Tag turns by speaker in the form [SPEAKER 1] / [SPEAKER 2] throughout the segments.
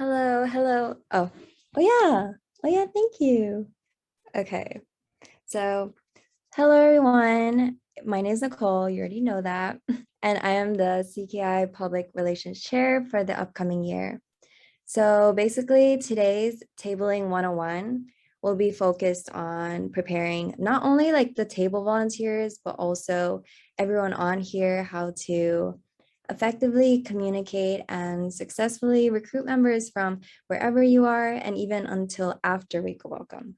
[SPEAKER 1] Hello, hello. Oh yeah. Oh yeah, thank you. Okay. So, hello everyone. My name is Nicole. You already know that. And I am the CKI Public Relations Chair for the upcoming year. So, basically, today's Tabling 101 will be focused on preparing not only like the table volunteers, but also everyone on here how to effectively communicate and successfully recruit members from wherever you are and even until after Week of Welcome.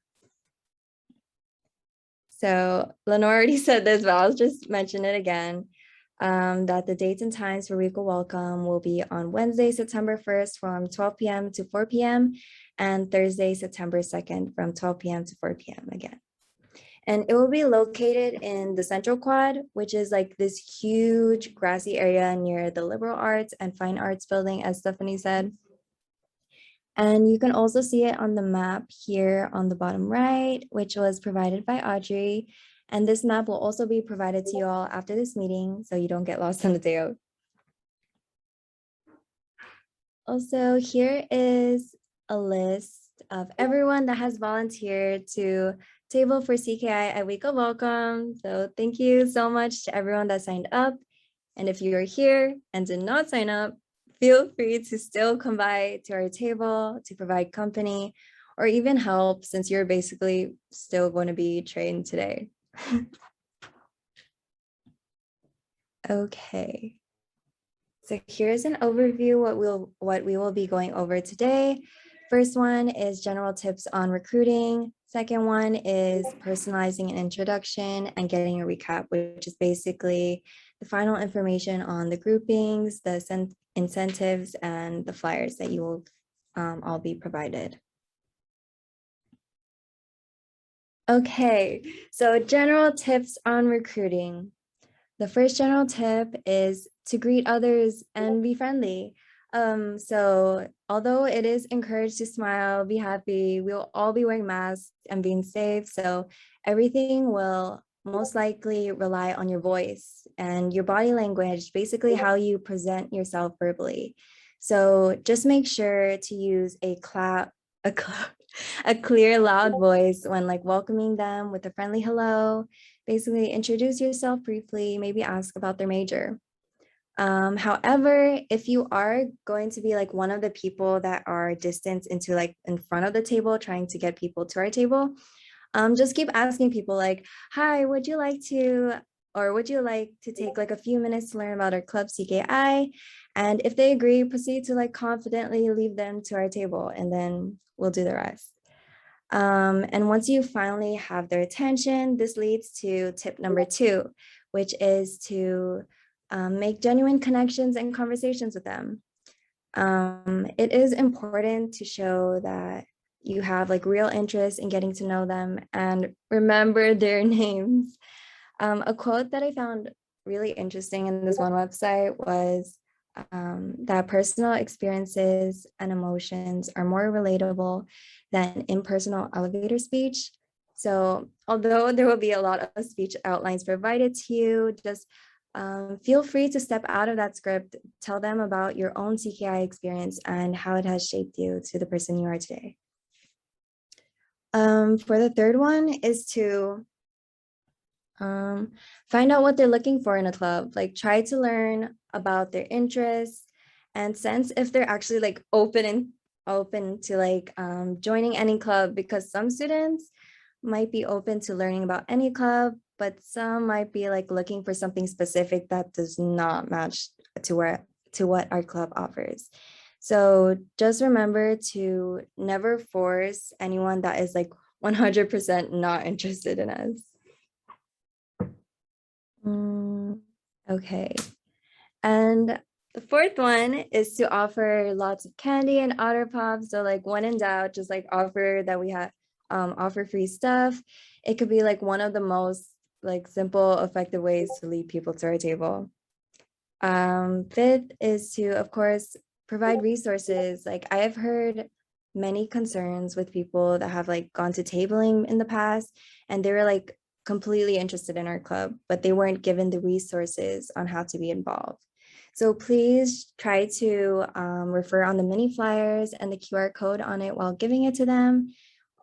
[SPEAKER 1] So Lenore already said this, but I'll just mention it again, that the dates and times for Week of Welcome will be on Wednesday, September 1st from 12 p.m. to 4 p.m. and Thursday, September 2nd from 12 p.m. to 4 p.m. again. And it will be located in the Central Quad, which is like this huge grassy area near the Liberal Arts and Fine Arts building, as Stephanie said. And you can also see it on the map here on the bottom right, which was provided by Audrey. And this map will also be provided to you all after this meeting, so you don't get lost on the day out. Also, here is a list of everyone that has volunteered to table for CKI at Week of Welcome. So thank you so much to everyone that signed up. And if you are here and did not sign up, feel free to still come by to our table to provide company or even help, since you're basically still going to be trained today. Okay. So here's an overview what we will be going over today. First one is general tips on recruiting. Second one is personalizing an introduction and getting a recap, which is basically the final information on the groupings, the incentives, and the flyers that you will all be provided. Okay, so general tips on recruiting. The first general tip is to greet others and be friendly. So although it is encouraged to smile, be happy, we'll all be wearing masks and being safe. So everything will most likely rely on your voice and your body language, basically how you present yourself verbally. So just make sure to use a clear, loud voice when like welcoming them with a friendly hello. Basically introduce yourself briefly, maybe ask about their major. However, if you are going to be like one of the people that are distanced into like in front of the table, trying to get people to our table, just keep asking people like, hi, would you like to take like a few minutes to learn about our club CKI? And if they agree, proceed to like confidently leave them to our table, and then we'll do the rest. And once you finally have their attention, this leads to tip number 2, which is to make genuine connections and conversations with them. It is important to show that you have like real interest in getting to know them and remember their names. A quote that I found really interesting in this one website was that personal experiences and emotions are more relatable than impersonal elevator speech. So although there will be a lot of speech outlines provided to you, just feel free to step out of that script, tell them about your own CKI experience and how it has shaped you to the person you are today. For the third one is to find out what they're looking for in a club, like try to learn about their interests and sense if they're actually like open to like joining any club, because some students might be open to learning about any club, but some might be like looking for something specific that does not match to what our club offers. So just remember to never force anyone that is like 100% not interested in us. Okay. And the fourth one is to offer lots of candy and otter pops. So like when in doubt, just like offer that we have offer free stuff. It could be like one of the most like simple, effective ways to lead people to our table. Fifth is to, of course, provide resources. Like I have heard many concerns with people that have like gone to tabling in the past and they were like completely interested in our club, but they weren't given the resources on how to be involved. So please try to refer on the mini flyers and the QR code on it while giving it to them.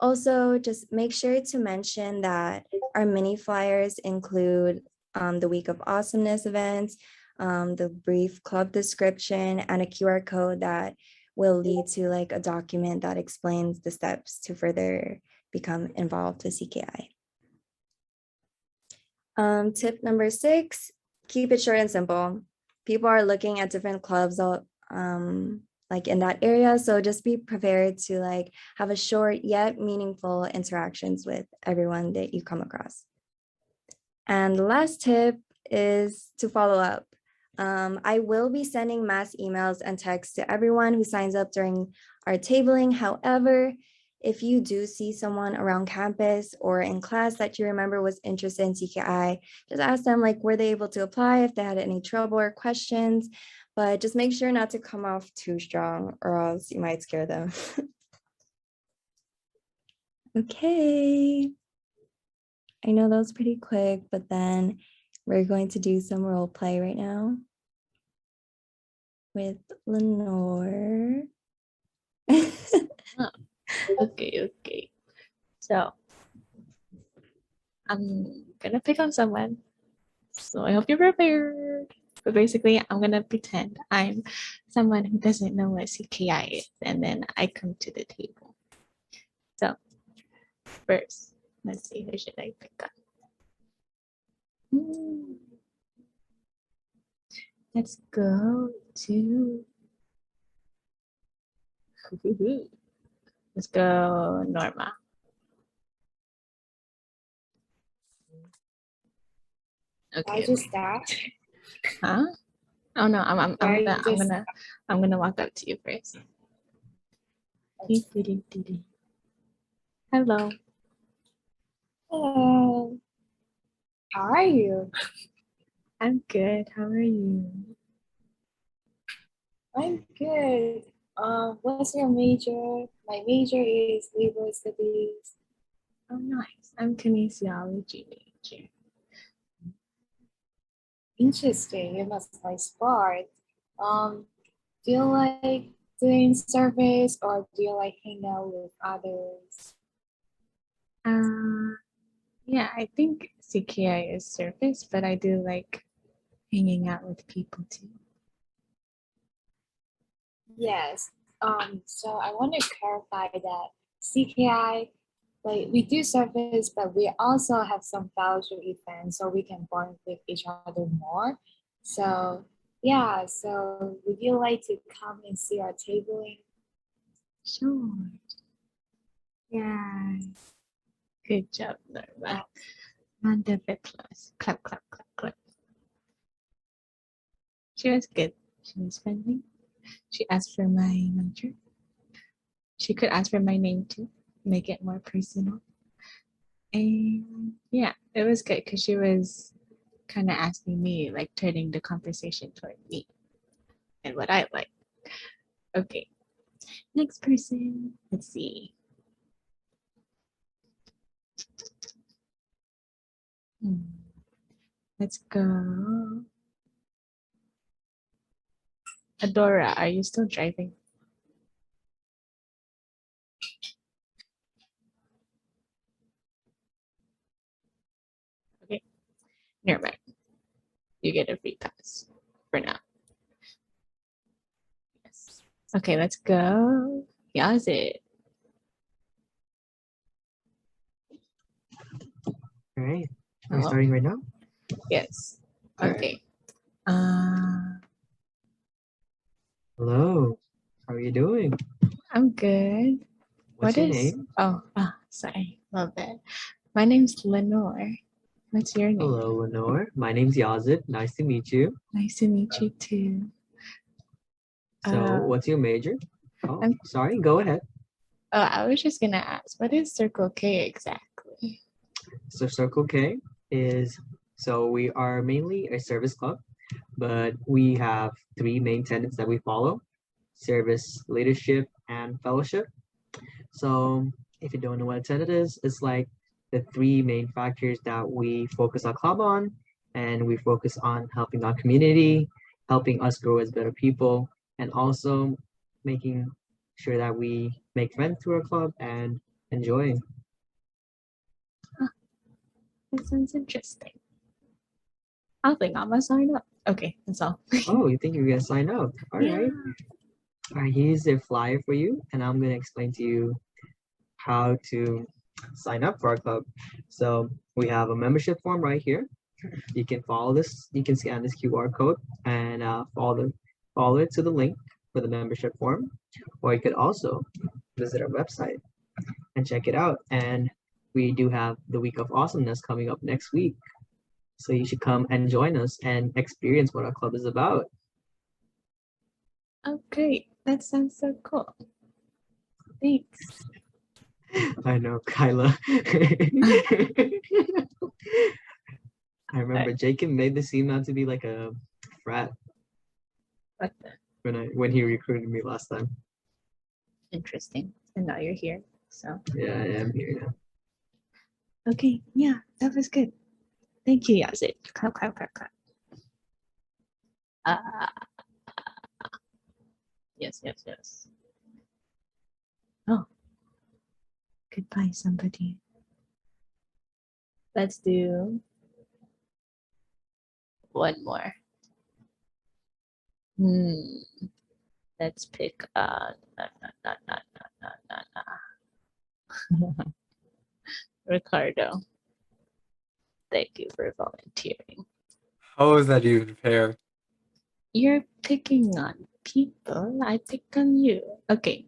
[SPEAKER 1] Also, just make sure to mention that our mini flyers include the Week of Awesomeness events, the brief club description, and a QR code that will lead to like a document that explains the steps to further become involved with CKI. Tip number 6, keep it short and simple. People are looking at different clubs like in that area, so just be prepared to like have a short yet meaningful interactions with everyone that you come across. And the last tip is to follow up. I will be sending mass emails and texts to everyone who signs up during our tabling. However, if you do see someone around campus or in class that you remember was interested in CKI, just ask them like, were they able to apply, if they had any trouble or questions, but just make sure not to come off too strong or else you might scare them. Okay. I know that was pretty quick, but then we're going to do some role play right now with Lenore.
[SPEAKER 2] Okay. So I'm gonna pick on someone. So I hope you're prepared. But basically, I'm gonna pretend I'm someone who doesn't know what CKI is, and then I come to the table. So first, let's see, who should I pick up? Let's go to. Let's go, Norma. Okay.
[SPEAKER 3] I just start.
[SPEAKER 2] Huh? Oh no, I'm gonna walk up to you first. Hello.
[SPEAKER 3] Hello. How are you?
[SPEAKER 2] I'm good. How are you?
[SPEAKER 3] I'm good. What's your major? My major is liberal studies.
[SPEAKER 2] Oh, nice. I'm kinesiology major.
[SPEAKER 3] Interesting. You must like sport. Do you like doing service or do you like hang out with others?
[SPEAKER 2] Yeah, I think CKI is service, but I do like hanging out with people too.
[SPEAKER 3] Yes. So I want to clarify that CKI, like we do service, but we also have some fellowship events so we can bond with each other more. So yeah, so would you like to come and see our tabling?
[SPEAKER 2] Sure. Yeah. Good job, Norma. Round of applause. Clap, clap, clap, clap. She was good. She was friendly. She asked for my major. She could ask for my name too, make it more personal. And yeah, it was good because she was kind of asking me, like turning the conversation toward me and what I like. Okay, next person. Let's see. Let's go. Adora, are you still driving? Okay, never mind. You get a free pass for now. Yes. Okay, let's go. How's it?
[SPEAKER 4] All right. Are we starting right now?
[SPEAKER 2] Yes.
[SPEAKER 4] All
[SPEAKER 2] Okay.
[SPEAKER 4] Hello. How are you doing?
[SPEAKER 2] I'm good.
[SPEAKER 4] What's your name?
[SPEAKER 2] Oh, sorry. Love that. My name's Lenore. What's your name?
[SPEAKER 4] Hello, Lenore. My name's Yazid. Nice to meet you.
[SPEAKER 2] Nice to meet you too.
[SPEAKER 4] So, what's your major? Oh, sorry. Go ahead.
[SPEAKER 2] Oh, I was just gonna ask, what is Circle K exactly?
[SPEAKER 4] So, Circle K is we are mainly a service club, but we have 3 main tenets that we follow: service, leadership, and fellowship. So, if you don't know what a tenet is, it's like the 3 main factors that we focus our club on, and we focus on helping our community helping us grow as better people, and also making sure that we make friends through our club and enjoy.
[SPEAKER 2] That sounds interesting. I think I'm gonna sign up. Okay, that's all.
[SPEAKER 4] Oh, you think you're gonna sign up? All right. All right, here's a flyer for you, and I'm gonna explain to you how to sign up for our club. So we have a membership form right here. You can follow this. You can scan this QR code and follow it to the link for the membership form, or you could also visit our website and check it out. And we do have the Week of Awesomeness coming up next week, so you should come and join us and experience what our club is about.
[SPEAKER 2] Oh, great. That sounds so cool. Thanks.
[SPEAKER 4] I know, Kyla. I remember Jacob made this seem out to be like a frat
[SPEAKER 2] What the?
[SPEAKER 4] when he recruited me last time.
[SPEAKER 2] Interesting. And now you're here. So,
[SPEAKER 4] Yeah, I am here now.
[SPEAKER 2] okay. Yeah, that was good. Thank you, Yazid. Clap, clap, clap, clap. Yes, yes, yes. Oh, goodbye, somebody. Let's do one more. Let's pick Ricardo. Thank you for volunteering.
[SPEAKER 5] How is that even fair?
[SPEAKER 2] You're picking on people. I pick on you. Okay.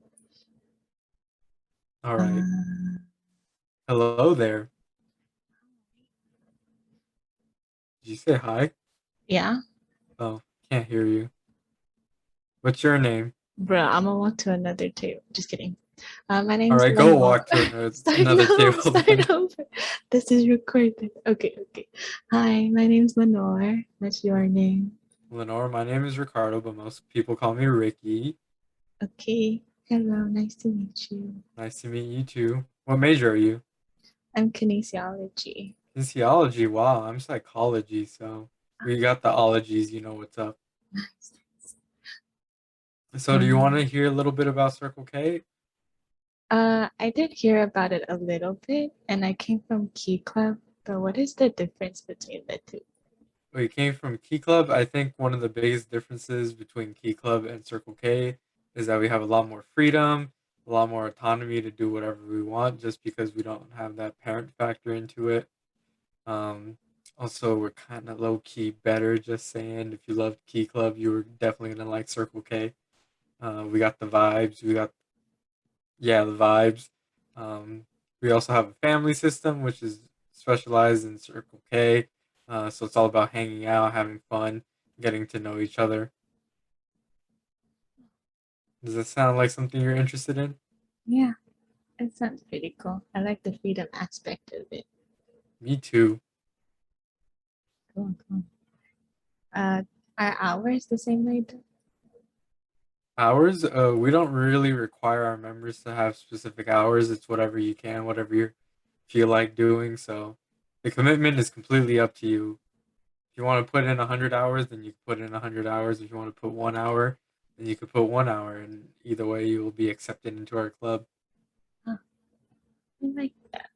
[SPEAKER 5] All right. Hello there. Did you say hi?
[SPEAKER 2] Yeah,
[SPEAKER 5] Oh, can't hear you. What's your name?
[SPEAKER 2] bro. I'm gonna walk to another table. Just kidding. My
[SPEAKER 5] All
[SPEAKER 2] name's
[SPEAKER 5] right, go
[SPEAKER 2] Lenore.
[SPEAKER 5] walk to
[SPEAKER 2] Start
[SPEAKER 5] another
[SPEAKER 2] over,
[SPEAKER 5] table. Then.
[SPEAKER 2] Start over. This is recorded. Okay, okay. Hi, my name's Lenore. What's your name?
[SPEAKER 5] Lenore, my name is Ricardo, but most people call me Ricky.
[SPEAKER 2] Okay. Hello, nice to meet you.
[SPEAKER 5] Nice to meet you too. What major are you?
[SPEAKER 2] I'm kinesiology.
[SPEAKER 5] Kinesiology. Wow, I'm psychology, so we got the ologies. You know what's up.
[SPEAKER 2] Nice.
[SPEAKER 5] So, do you want to hear a little bit about Circle K?
[SPEAKER 2] I did hear about it a little bit, and I came from Key Club. But what is the difference between the two?
[SPEAKER 5] We came from Key Club. I think one of the biggest differences between Key Club and Circle K is that we have a lot more freedom, a lot more autonomy to do whatever we want, just because we don't have that parent factor into it. Also, we're kind of low key better. Just saying, if you loved Key Club, you were definitely gonna like Circle K. We got the vibes. The vibes. We also have a family system, which is specialized in Circle K. So it's all about hanging out, having fun, getting to know each other. Does that sound like something you're interested in?
[SPEAKER 2] Yeah, it sounds pretty cool. I like the freedom aspect of it.
[SPEAKER 5] Me too.
[SPEAKER 2] Cool, cool. Are ours the same way?
[SPEAKER 5] Hours, we don't really require our members to have specific hours. It's whatever you can, whatever you feel like doing. So the commitment is completely up to you. If you want to put in 100 hours, then you can put in 100 hours. If you want to put 1 hour, then you could put 1 hour. And either way, you will be accepted into our club.
[SPEAKER 2] Huh. I like that.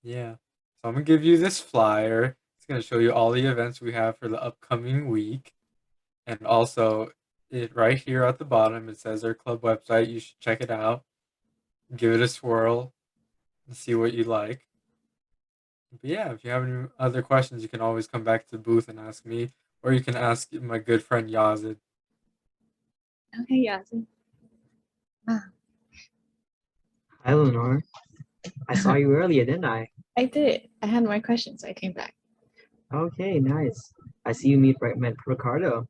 [SPEAKER 5] Yeah. So I'm going to give you this flyer. It's going to show you all the events we have for the upcoming week. And also, right here at the bottom, it says our club website. You should check it out. Give it a swirl and see what you like. But yeah, if you have any other questions, you can always come back to the booth and ask me. Or you can ask my good friend Yazid.
[SPEAKER 2] Okay, Yasin.
[SPEAKER 4] Hi, Lenore. I saw you earlier, didn't I?
[SPEAKER 2] I did. I had more questions, so I came back.
[SPEAKER 4] Okay, nice. I see you met Ricardo.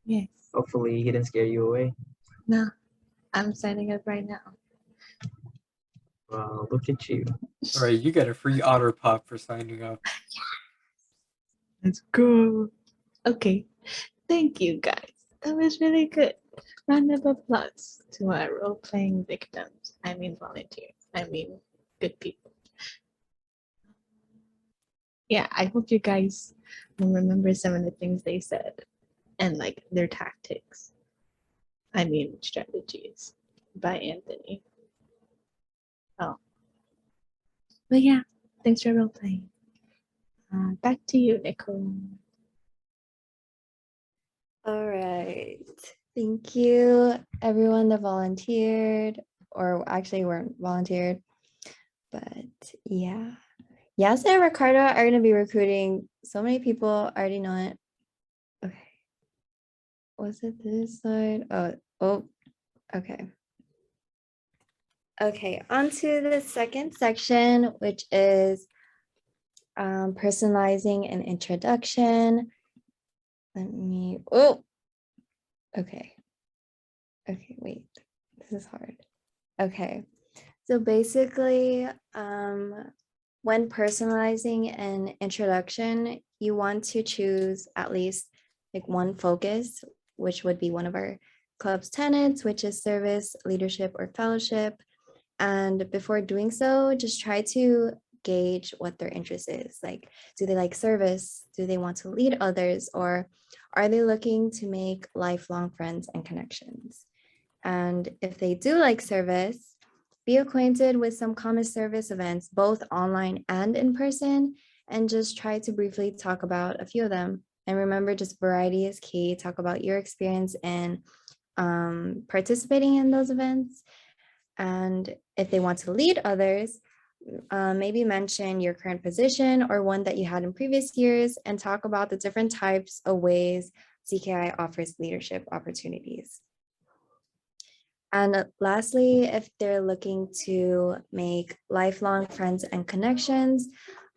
[SPEAKER 2] Yes.
[SPEAKER 4] Hopefully he didn't scare you away.
[SPEAKER 2] No, I'm signing up right now.
[SPEAKER 4] Wow, look at you.
[SPEAKER 5] All right, you get a free otter pop for signing up.
[SPEAKER 2] Let's go. Okay. Thank you, guys. That was really good. Round of applause to our role-playing victims. I mean volunteers. I mean good people. Yeah, I hope you guys will remember some of the things they said and like their tactics. I mean strategies by Anthony. Oh. But yeah, thanks for role playing. Back to you, Nicole.
[SPEAKER 1] All right. Thank you, everyone that volunteered, or actually weren't volunteered. But yeah. Yas and Ricardo are going to be recruiting so many people. I already know it. Okay. Was it this side? Oh, okay. Okay, on to the second section, which is personalizing an introduction. Okay. Okay, wait, this is hard. Okay, so basically, when personalizing an introduction, you want to choose at least like one focus, which would be one of our club's tenets, which is service, leadership, or fellowship. And before doing so, just try to gauge what their interest is. Like, do they like service? Do they want to lead others? Or are they looking to make lifelong friends and connections? And if they do like service, be acquainted with some common service events, both online and in person, and just try to briefly talk about a few of them. And remember, just variety is key. Talk about your experience in participating in those events. And if they want to lead others, maybe mention your current position or one that you had in previous years and talk about the different types of ways CKI offers leadership opportunities. And lastly, if they're looking to make lifelong friends and connections,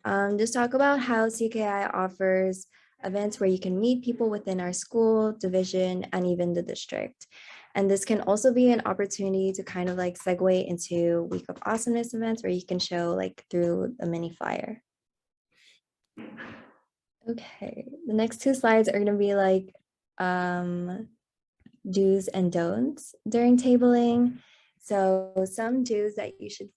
[SPEAKER 1] just talk about how CKI offers events where you can meet people within our school, division, and even the district. And this can also be an opportunity to kind of like segue into Week of Awesomeness events where you can show like through a mini flyer. Okay, the next two slides are going to be like do's and don'ts during tabling. So some do's that you should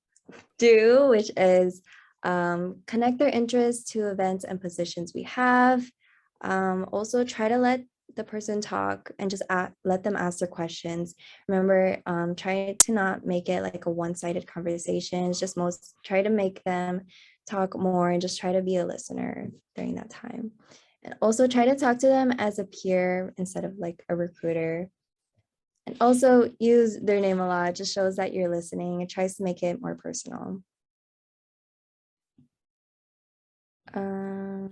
[SPEAKER 1] do, which is connect their interests to events and positions we have. Also try to let the person talk and just let them ask their questions. Remember, try to not make it like a one-sided conversation. It's just try to make them talk more and just try to be a listener during that time. And also try to talk to them as a peer instead of like a recruiter. And also use their name a lot. It just shows that you're listening. It tries to make it more personal. Oh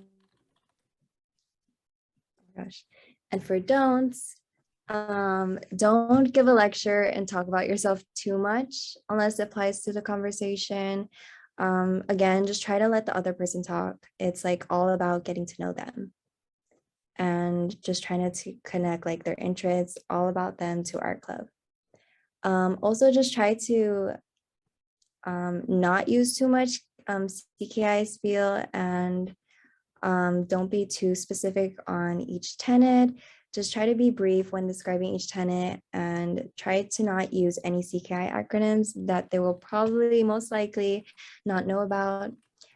[SPEAKER 1] gosh. And for don'ts, don't give a lecture and talk about yourself too much unless it applies to the conversation. Again, just try to let the other person talk. It's like all about getting to know them and just trying to connect like their interests, all about them to our club. Also just try to not use too much CKI spiel and don't be too specific on each tenet. Just try to be brief when describing each tenet and try to not use any CKI acronyms that they will probably most likely not know about.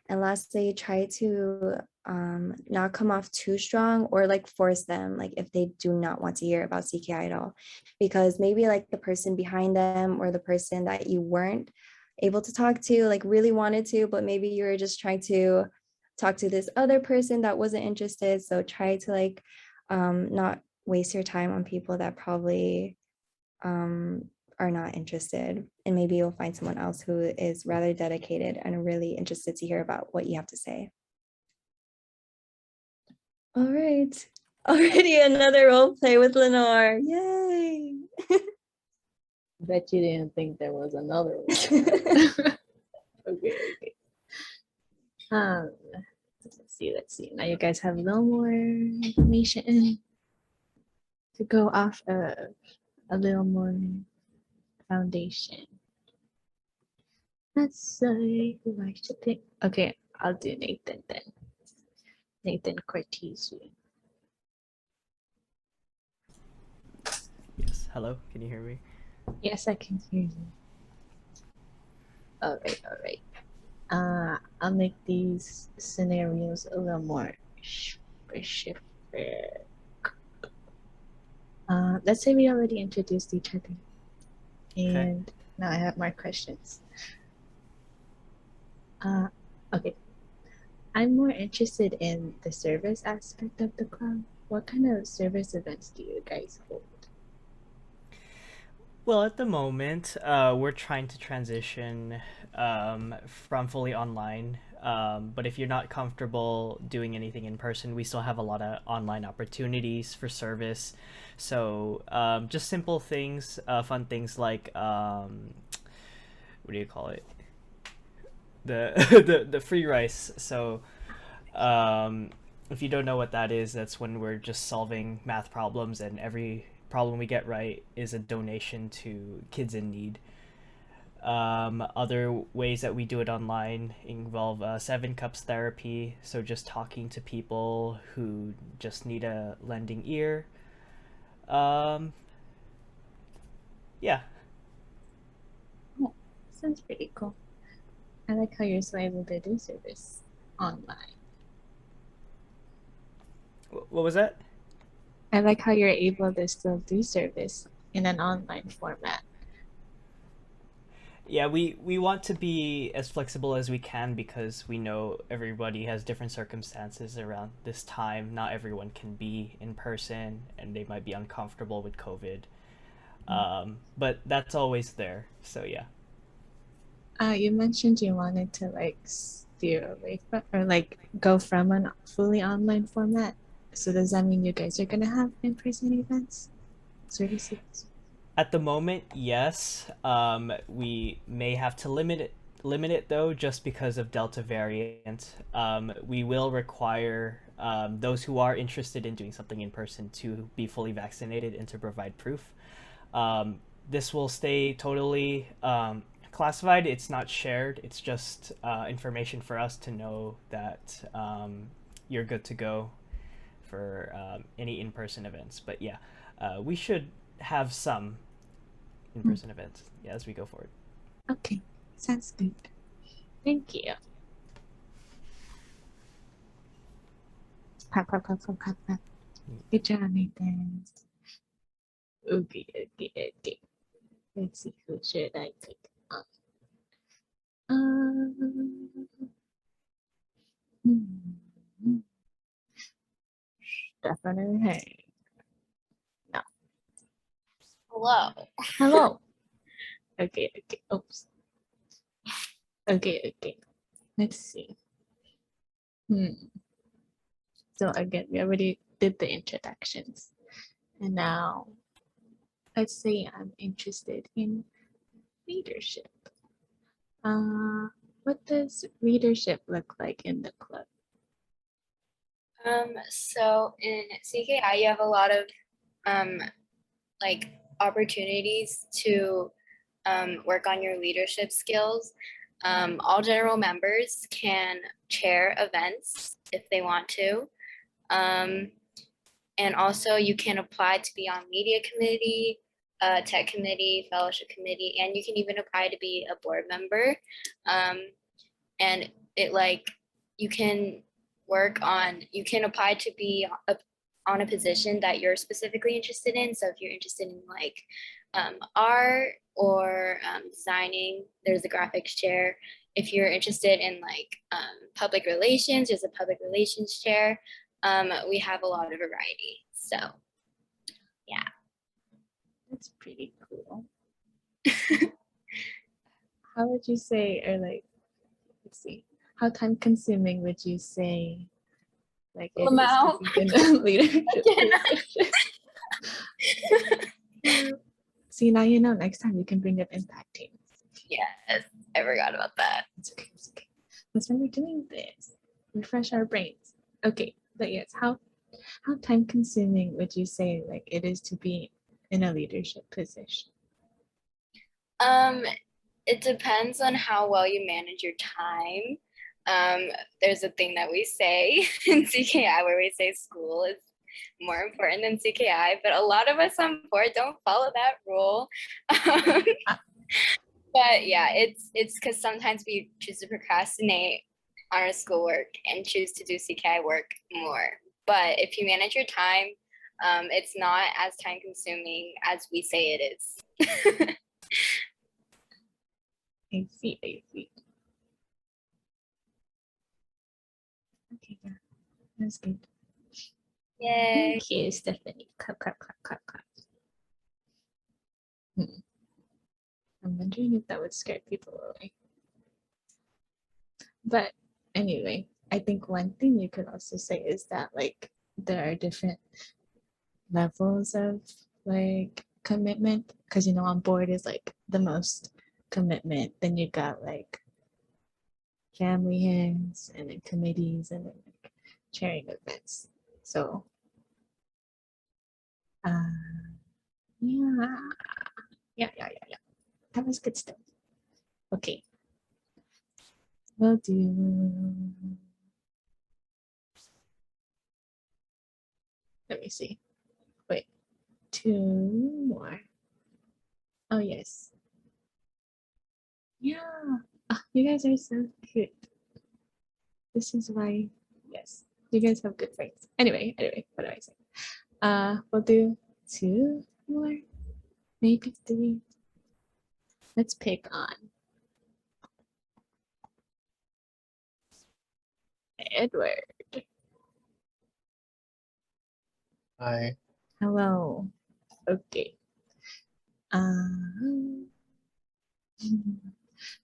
[SPEAKER 1] And lastly, try to not come off too strong or like force them, like if they do not want to hear about CKI at all, because maybe like the person behind them or the person that you weren't able to talk to like really wanted to, but maybe you were just trying to talk to this other person that wasn't interested. So try to like not waste your time on people that probably are not interested, and maybe you'll find someone else who is rather dedicated and really interested to hear about what you have to say. All right, already another role play with Lenore. Yay!
[SPEAKER 2] Bet you didn't think there was another one. Okay. Let's see. Now you guys have a little more information to go off of, a little more foundation. Let's say who I should pick. Okay, I'll do Nathan then. Nathan Cortese.
[SPEAKER 6] Yes, hello, can you hear me?
[SPEAKER 2] Yes, I can hear you. All right. I'll make these scenarios a little more specific. Let's say we already introduced each other.
[SPEAKER 6] Okay.
[SPEAKER 2] And now I have more questions. Okay. I'm more interested in the service aspect of the club. What kind of service events do you guys hold?
[SPEAKER 6] Well, at the moment, we're trying to transition from fully online. But if you're not comfortable doing anything in person, we still have a lot of online opportunities for service. So just simple things, fun things like what do you call it? The the free rice. So if you don't know what that is, that's when we're just solving math problems, and every problem we get right is a donation to kids in need. Other ways that we do it online involve seven cups therapy, so just talking to people who just need a lending ear. Um, yeah,
[SPEAKER 2] Oh, sounds pretty cool. I like how you're so able to do service online.
[SPEAKER 6] what was that?
[SPEAKER 2] I like how you're able to still do service in an online format.
[SPEAKER 6] Yeah, we want to be as flexible as we can because we know everybody has different circumstances around this time. Not everyone can be in person and they might be uncomfortable with COVID. But that's always there. So yeah.
[SPEAKER 2] You mentioned you wanted to like steer away from or like go from an fully online format. So does that mean you guys are gonna have in-person events, services?
[SPEAKER 6] At the moment, yes. We may have to limit it though, just because of Delta variant. We will require those who are interested in doing something in person to be fully vaccinated and to provide proof. This will stay totally classified. It's not shared. It's just information for us to know that you're good to go for any in-person events. But yeah, we should have some in-person events, yeah, as we go forward.
[SPEAKER 2] Okay, sounds good. Thank you. Clap, clap, clap, clap, clap, clap. Good job, Nathan. Okay, okay, okay. Let's see, who should I pick up? Stephanie. No.
[SPEAKER 3] Hello.
[SPEAKER 2] Hello. Okay, okay. Oops. Okay, okay. Let's see. So again, we already did the introductions. And now let's say I'm interested in leadership. What does leadership look like in the club?
[SPEAKER 3] So in CKI, you have a lot of like opportunities to work on your leadership skills. All general members can chair events if they want to. And also you can apply to be on media committee, tech committee, fellowship committee, and you can even apply to be a board member. And it like, you can you can apply to be on a position that you're specifically interested in. So if you're interested in like art or designing, there's a graphics chair. If you're interested in like public relations, there's a public relations chair. We have a lot of variety. So yeah.
[SPEAKER 2] That's pretty cool. How would you say, or like, let's see, how time consuming would you say like it is
[SPEAKER 3] Lamau.
[SPEAKER 2] to be in a leadership position? See, now you know, next time you can bring up impact teams.
[SPEAKER 3] Yes, I forgot about that.
[SPEAKER 2] It's okay, it's okay. That's why we're doing this. Refresh our brains. Okay, but yes, how time consuming would you say like it is to be in a leadership position?
[SPEAKER 3] It depends on how well you manage your time. There's a thing that we say in CKI where we say school is more important than CKI, but a lot of us on board don't follow that rule. But yeah, it's because sometimes we choose to procrastinate on our schoolwork and choose to do CKI work more. But if you manage your time,
[SPEAKER 7] It's not as time consuming as we say it is.
[SPEAKER 2] I see, I see. Okay, yeah, that's good.
[SPEAKER 7] Yay.
[SPEAKER 2] Thank you, Stephanie. Clap, clap, clap, clap, clap. I'm wondering if that would scare people away. But anyway, I think one thing you could also say is that like there are different levels of like commitment, because you know on board is like the most commitment. Then you got like family heads and then committees and then like chairing events. So yeah. That was good stuff. Okay. We'll do. Let me see. Wait, 2 more. Oh, yes. Yeah. You guys are so cute. This is why, yes, you guys have good brains. Anyway, what do I say? We'll do 2 more, maybe 3. Let's pick on Edward.
[SPEAKER 8] Hi.
[SPEAKER 2] Hello. Okay.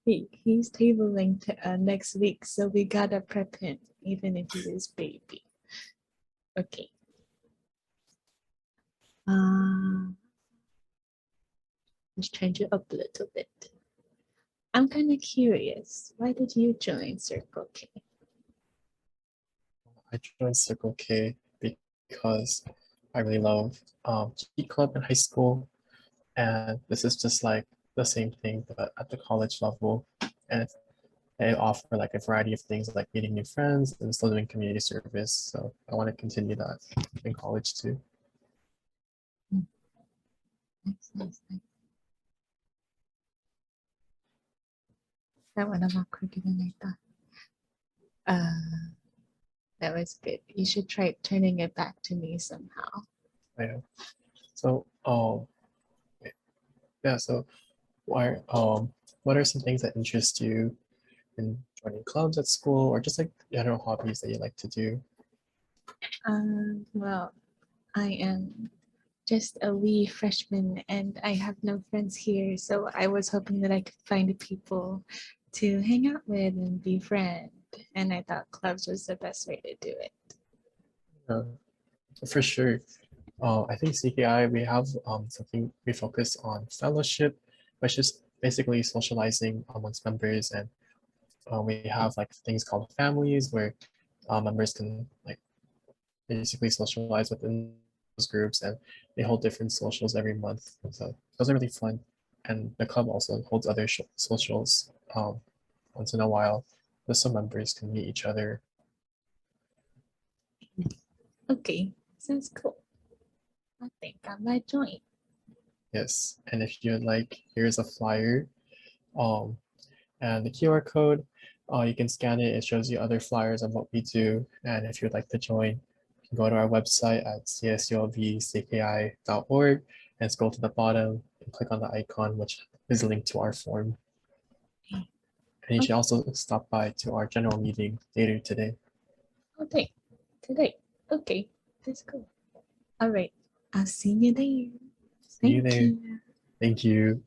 [SPEAKER 2] He's tabling next week, so we gotta prep him, even if he is baby. Okay. Let's change it up a little bit. I'm kind of curious. Why did you join Circle K?
[SPEAKER 8] I joined Circle K because I really love Geek Club in high school, and this is just like the same thing but at the college level, and they offer like a variety of things like meeting new friends and still doing community service. So I want to continue that in college too.
[SPEAKER 2] Nice. That went a lot quicker than I thought. That was good. You should try turning it back to me somehow.
[SPEAKER 8] I know. So yeah. So what are some things that interest you in joining clubs at school, or just like general hobbies that you like to do?
[SPEAKER 2] Well, I am just a wee freshman and I have no friends here, so I was hoping that I could find people to hang out with and befriend, and I thought clubs was the best way to do it.
[SPEAKER 8] For sure. I think CKI, we have something we focus on fellowship, which is basically socializing amongst members, and we have like things called families where members can like basically socialize within those groups, and they hold different socials every month. So those are really fun. And the club also holds other socials once in a while, just so members can meet each other.
[SPEAKER 2] Okay, sounds cool. I think I might join.
[SPEAKER 8] Yes, and if you'd like, here's a flyer and the QR code. You can scan it. It shows you other flyers of what we do. And if you'd like to join, you can go to our website at CSULB CKI.org and scroll to the bottom and click on the icon, which is linked to our form. And you should also stop by to our general meeting later today.
[SPEAKER 2] Okay, today. Okay, that's cool. All right, I'll see you there.
[SPEAKER 8] See you
[SPEAKER 2] Thank
[SPEAKER 8] there.
[SPEAKER 2] you.
[SPEAKER 8] Thank you.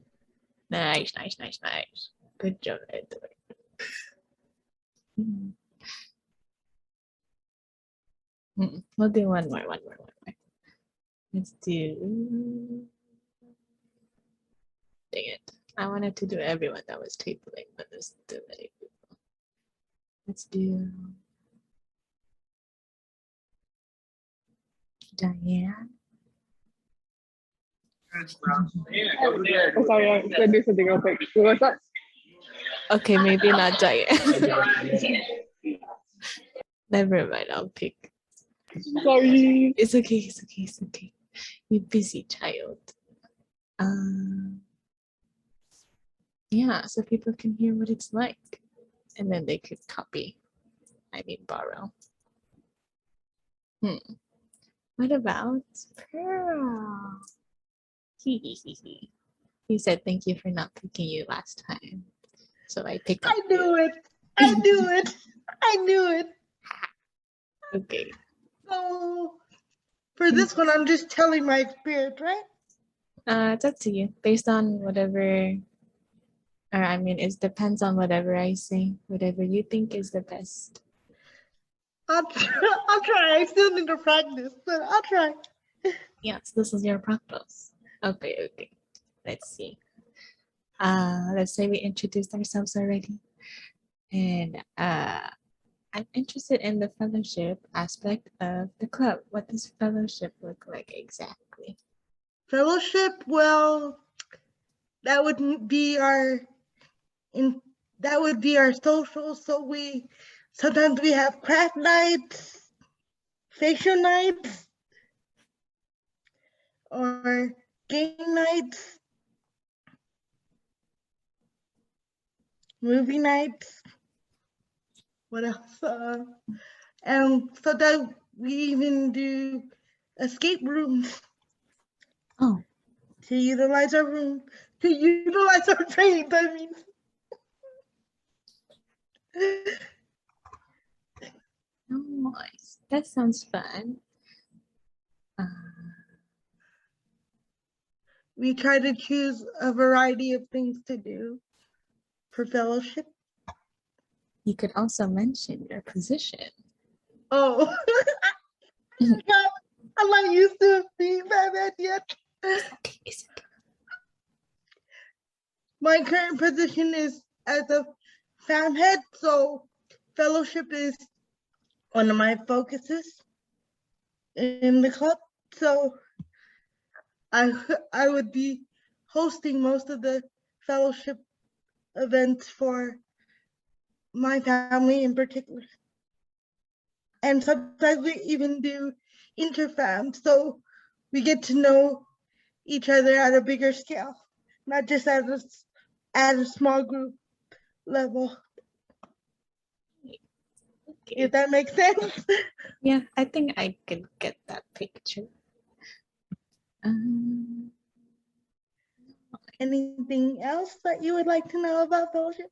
[SPEAKER 2] Nice. Good job, Edward. We'll do one more. Let's do. Dang it. I wanted to do everyone that was tabling, but there's too many people. Let's do Diane.
[SPEAKER 9] Oh, sorry, I can do something real quick. What was that?
[SPEAKER 2] Okay, maybe not Diane. Never mind, I'll pick.
[SPEAKER 9] Sorry.
[SPEAKER 2] It's okay. You busy child. Yeah, so people can hear what it's like, and then they could copy. I mean, borrow. What about Pearl? He said thank you for not picking you last time. So I picked up
[SPEAKER 10] I knew it. I knew it. I knew it.
[SPEAKER 2] Okay.
[SPEAKER 10] So for this one, I'm just telling my experience, right?
[SPEAKER 2] It's up to you. Based on whatever, or I mean, it depends on whatever I say, whatever you think is the best.
[SPEAKER 10] I'll try. I still need to practice, but I'll try.
[SPEAKER 2] Yes, this is your practice. Okay, okay. Let's see. Let's say we introduced ourselves already. And I'm interested in the fellowship aspect of the club. What does fellowship look like exactly?
[SPEAKER 10] Fellowship, well, that would be our social. So we sometimes we have craft nights, facial nights, or game nights, movie nights. What else? And sometimes we even do escape rooms
[SPEAKER 2] Oh,
[SPEAKER 10] to utilize our room, to utilize our brains. I mean.
[SPEAKER 2] nice. That sounds fun.
[SPEAKER 10] We try to choose a variety of things to do for fellowship.
[SPEAKER 2] You could also mention your position.
[SPEAKER 10] Oh, I'm not used to being that yet.
[SPEAKER 2] Okay, is it?
[SPEAKER 10] My current position is as a fam head, so fellowship is one of my focuses in the club. So I would be hosting most of the fellowship events for my family in particular. And sometimes we even do interfam, so we get to know each other at a bigger scale, not just at a small group level.
[SPEAKER 2] Okay.
[SPEAKER 10] If that makes sense.
[SPEAKER 2] Yeah, I think I can get that picture.
[SPEAKER 10] Anything else that you would like to know about fellowship?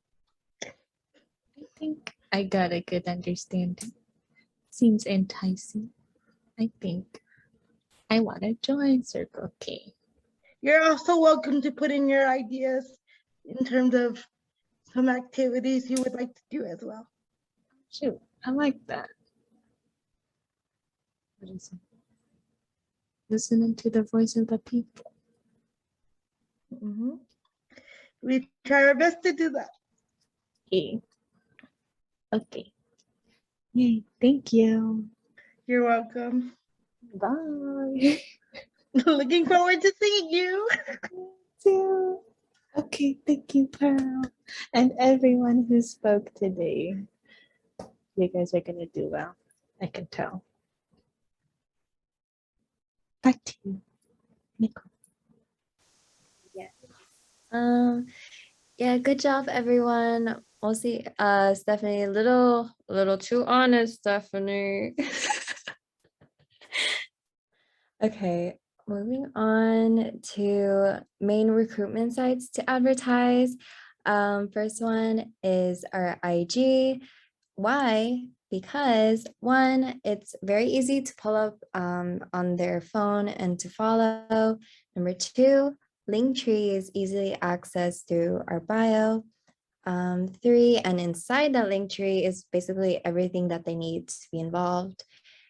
[SPEAKER 2] I think I got a good understanding. Seems enticing. I think I want to join Circle K.
[SPEAKER 10] You're also welcome to put in your ideas in terms of some activities you would like to do as well.
[SPEAKER 2] Shoot, I like that. What is it? Listening to the voice of the people.
[SPEAKER 10] We try our best to do that.
[SPEAKER 2] Okay. Okay. Yay, thank you.
[SPEAKER 10] You're welcome.
[SPEAKER 2] Bye.
[SPEAKER 10] Looking forward to seeing you.
[SPEAKER 2] Too. Okay, thank you, Pearl. And everyone who spoke today. You guys are gonna do well. I can tell. Back to you, Nicole.
[SPEAKER 1] Yeah, good job, everyone. Mostly, Stephanie, a little too honest, Stephanie. Okay, moving on to main recruitment sites to advertise. First one is our IG. Why? Because one, it's very easy to pull up on their phone and to follow. Number two, Linktree is easily accessed through our bio. Three, and inside that Linktree is basically everything that they need to be involved.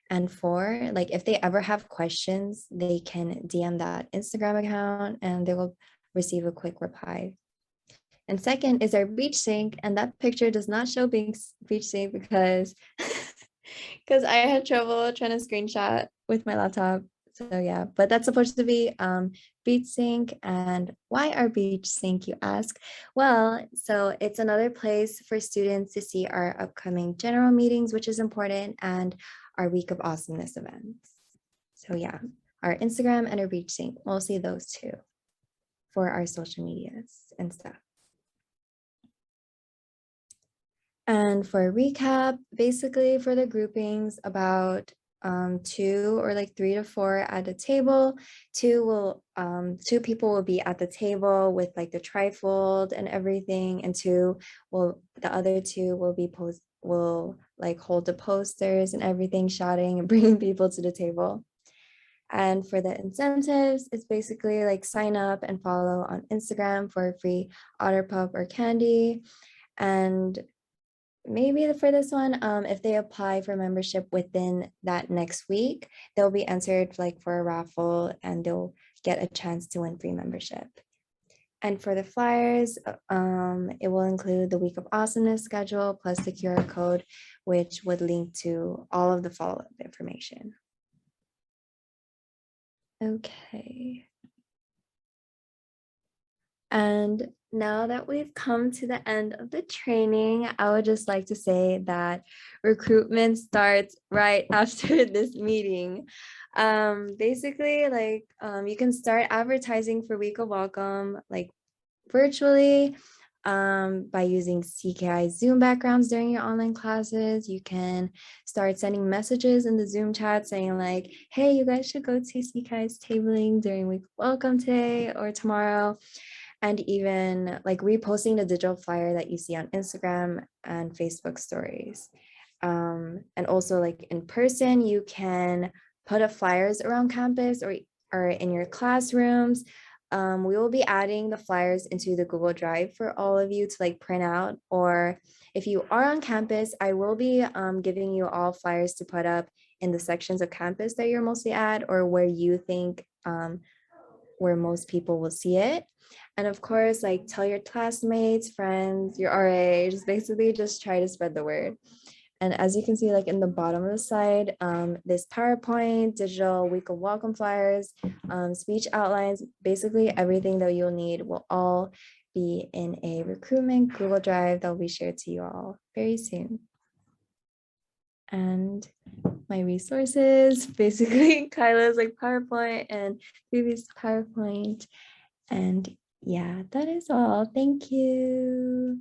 [SPEAKER 1] And four, like if they ever have questions, they can DM that Instagram account and they will receive a quick reply. And second is our beach sink, and that picture does not show beach sink because I had trouble trying to screenshot with my laptop. So yeah, but that's supposed to be beach sink. And why our beach sink, you ask? Well, so it's another place for students to see our upcoming general meetings, which is important, and our Week of Awesomeness events. So yeah, our Instagram and our beach sink, mostly those two for our social medias and stuff. And for a recap, basically for the groupings, about 2 or like 3 to 4 at the table. Two people will be at the table with like the trifold and everything, and the other 2 will like hold the posters and everything, shouting and bringing people to the table. And for the incentives, it's basically like sign up and follow on Instagram for a free otter pup or candy. And maybe for this one, if they apply for membership within that next week, they'll be entered like for a raffle and they'll get a chance to win free membership. And for the flyers, it will include the Week of Awesomeness schedule plus the QR code, which would link to all of the follow-up information. Okay. And now that we've come to the end of the training, I would just like to say that recruitment starts right after this meeting. Basically, like you can start advertising for Week of Welcome like virtually by using CKI Zoom backgrounds during your online classes. You can start sending messages in the Zoom chat saying like, hey, you guys should go to CKI's tabling during Week of Welcome today or tomorrow. And even like reposting the digital flyer that you see on Instagram and Facebook stories. And also like in person, you can put up flyers around campus or in your classrooms. We will be adding the flyers into the Google Drive for all of you to like print out, or if you are on campus, I will be giving you all flyers to put up in the sections of campus that you're mostly at or where you think where most people will see it. And of course, like tell your classmates, friends, your RA, just basically just try to spread the word. And as you can see, like in the bottom of the slide, this PowerPoint, digital Week of Welcome flyers, speech outlines, basically everything that you'll need will all be in a recruitment Google Drive that will be shared to you all very soon. And my resources, basically Kyla's like PowerPoint and previous PowerPoint. And yeah, that is all. Thank you.